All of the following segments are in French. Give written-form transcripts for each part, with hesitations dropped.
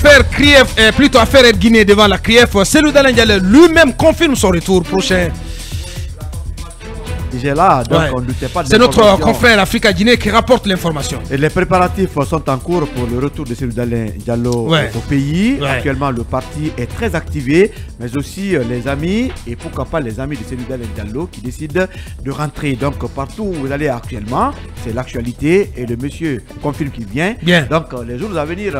affaire Air Guinée devant la CRIEF, Cellou Dalein Diallo lui-même confirme son retour prochain. Là, donc on ne doutait pas de c'est notre confrère Africa Guinée qui rapporte l'information. Et les préparatifs sont en cours pour le retour de Cellou Dalein Diallo au pays. Actuellement, le parti est très activé, mais aussi les amis, et pourquoi pas les amis de Cellou Dalein Diallo qui décident de rentrer. Donc partout où vous allez actuellement, c'est l'actualité et le monsieur confirme qu'il vient. Donc les jours à venir,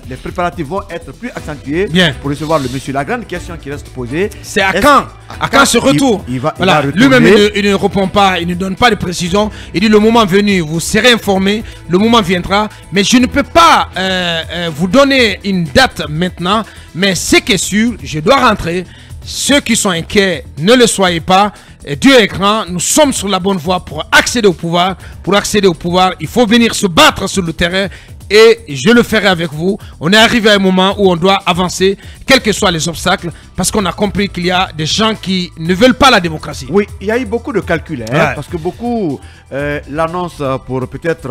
les préparatifs vont être plus accentués pour recevoir le monsieur. La grande question qui reste posée, c'est à quand ce retour? Lui-même il ne répond pas, il ne donne pas de précision. Il dit le moment venu, vous serez informé, le moment viendra. Mais je ne peux pas vous donner une date maintenant. Mais ce qui est sûr, je dois rentrer. Ceux qui sont inquiets, ne le soyez pas. Dieu est grand, nous sommes sur la bonne voie pour accéder au pouvoir. Pour accéder au pouvoir, il faut venir se battre sur le terrain. Et je le ferai avec vous. On est arrivé à un moment où on doit avancer, quels que soient les obstacles, parce qu'on a compris qu'il y a des gens qui ne veulent pas la démocratie. Oui, il y a eu beaucoup de calculs, parce que beaucoup l'annoncent pour peut-être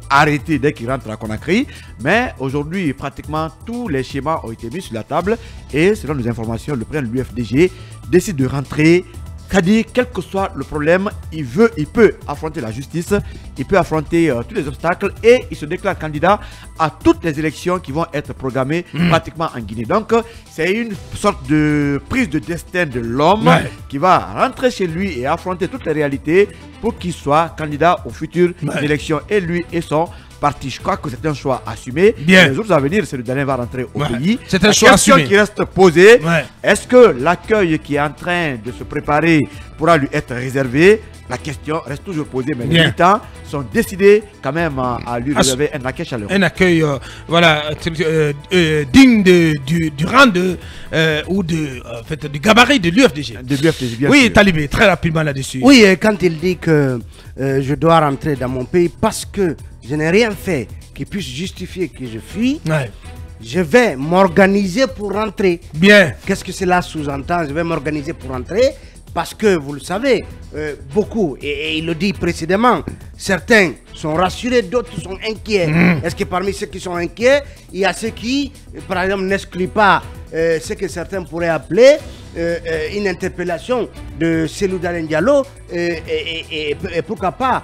arrêter dès qu'ils rentrent à Conakry. Mais aujourd'hui, pratiquement tous les schémas ont été mis sur la table. Et selon nos informations, le président de l'UFDG décide de rentrer. C'est-à-dire, quel que soit le problème, il peut affronter la justice, il peut affronter tous les obstacles et il se déclare candidat à toutes les élections qui vont être programmées pratiquement en Guinée. Donc, c'est une sorte de prise de destin de l'homme qui va rentrer chez lui et affronter toutes les réalités pour qu'il soit candidat aux futures élections. Et lui et son parti, je crois que c'est un choix assumé. Les jours à venir, Cellou Dalein va rentrer au pays. C'est un choix assumé. La question qui reste posée, est-ce que l'accueil qui est en train de se préparer pourra lui être réservé? La question reste toujours posée, mais les militants sont décidés quand même à lui réserver un accueil chaleureux. Un accueil, digne du rang ou du gabarit de l'UFDG. Oui, Talibé, très rapidement là-dessus. Oui, quand il dit que je dois rentrer dans mon pays parce que je n'ai rien fait qui puisse justifier que je fuis, je vais m'organiser pour rentrer. Qu'est-ce que cela sous-entend? Je vais m'organiser pour rentrer. Parce que, vous le savez, beaucoup, et il le dit précédemment, certains sont rassurés, d'autres sont inquiets. Est-ce que parmi ceux qui sont inquiets, il y a ceux qui, par exemple, n'excluent pas ce que certains pourraient appeler une interpellation de Cellou Dalein Diallo et pourquoi pas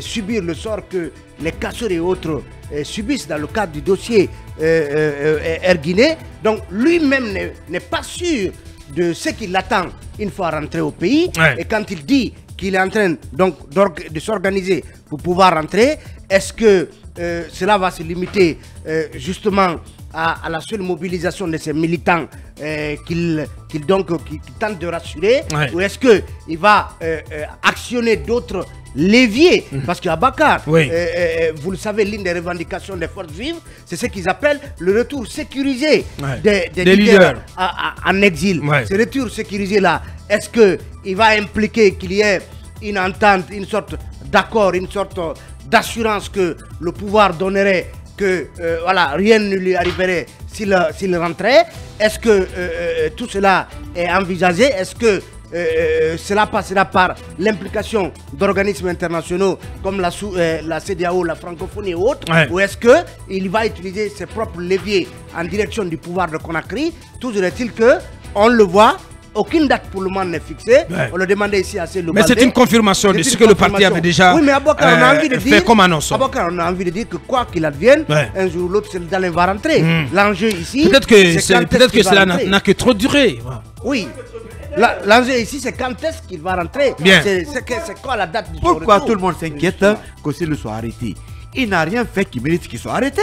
subir le sort que les casseurs et autres subissent dans le cadre du dossier Air Guinée. Donc, lui-même n'est pas sûr de ce qui l'attend une fois rentré au pays. Et quand il dit qu'il est en train donc de s'organiser pour pouvoir rentrer, est-ce que cela va se limiter justement à la seule mobilisation de ces militants qu'il tente de rassurer, ou est-ce qu'il va actionner d'autres leviers? Parce qu'à Bakar, vous le savez, l'une des revendications des forces vives, c'est ce qu'ils appellent le retour sécurisé des leaders en exil. Ce retour sécurisé là, est-ce qu'il va impliquer qu'il y ait une entente, une sorte d'accord, une sorte d'assurance que le pouvoir donnerait que voilà, rien ne lui arriverait s'il rentrait? Est-ce que tout cela est envisagé? Est-ce que cela passera par l'implication d'organismes internationaux comme la CEDEAO, la francophonie et autres, ou est-ce qu'il va utiliser ses propres leviers en direction du pouvoir de Conakry? Toujours est-il qu'on le voit, aucune date pour le moment n'est fixée. On le demandait ici à Cellou Baldé. Mais c'est une confirmation de ce que le parti avait déjà fait comme annonce. On a envie de dire que quoi qu'il advienne, un jour ou l'autre, Cellou Dalein va rentrer. L'enjeu ici, peut-être que cela n'a que trop duré. Oui. L'enjeu ici, c'est quand est-ce qu'il va rentrer. C'est quoi la date du Pourquoi tout le monde s'inquiète que Cellou soit arrêté? Il n'a rien fait qui mérite qu'il soit arrêté.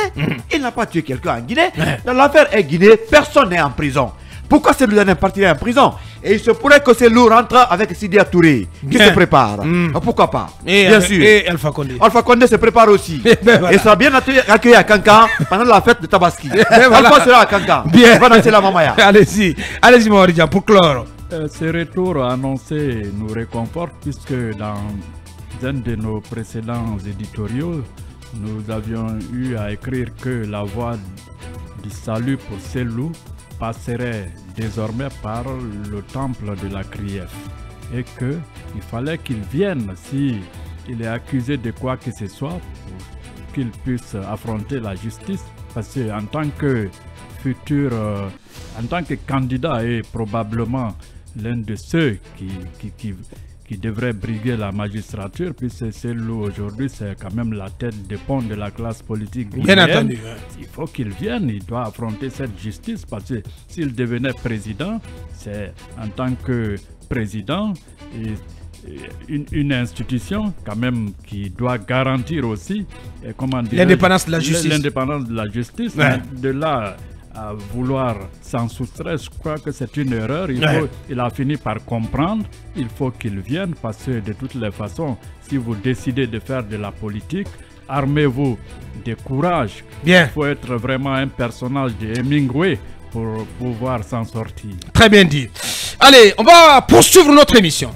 Il n'a pas tué quelqu'un en Guinée. Dans l'affaire Air Guinée, personne n'est en prison. Pourquoi Cellou Dalein partirait en prison? Et il se pourrait que Cellou rentre avec Sidia Touré, qui se prépare. Pourquoi pas? Bien sûr. Et Alpha Condé. Alpha Condé se prépare aussi. Et sera bien accueilli à Kankan pendant la fête de Tabaski. Alpha sera à Kankan. Il va danser la mamaya. Allez-y, Mauridia, pour clore. Ce retour annoncé nous réconforte puisque dans un de nos précédents éditoriaux, nous avions eu à écrire que la voie du salut pour Cellou passerait désormais par le temple de la CRIEF et qu'il fallait qu'il vienne s'il est accusé de quoi que ce soit pour qu'il puisse affronter la justice Parce qu'en tant que futur, en tant que candidat et probablement l'un de ceux qui devrait briguer la magistrature, puisque celui aujourd'hui c'est quand même la tête de pont de la classe politique. Bien entendu. Il faut qu'il vienne, il doit affronter cette justice, parce que s'il devenait président, c'est en tant que président une institution quand même qui doit garantir aussi l'indépendance de la justice. L'indépendance de la justice. Ouais. De là à vouloir s'en soustraire, je crois que c'est une erreur. Il a fini par comprendre, il faut qu'il vienne, parce que de toutes les façons, si vous décidez de faire de la politique, armez-vous de courage. Bien. Il faut être vraiment un personnage de Hemingway pour pouvoir s'en sortir. Très bien dit. Allez, on va poursuivre notre émission.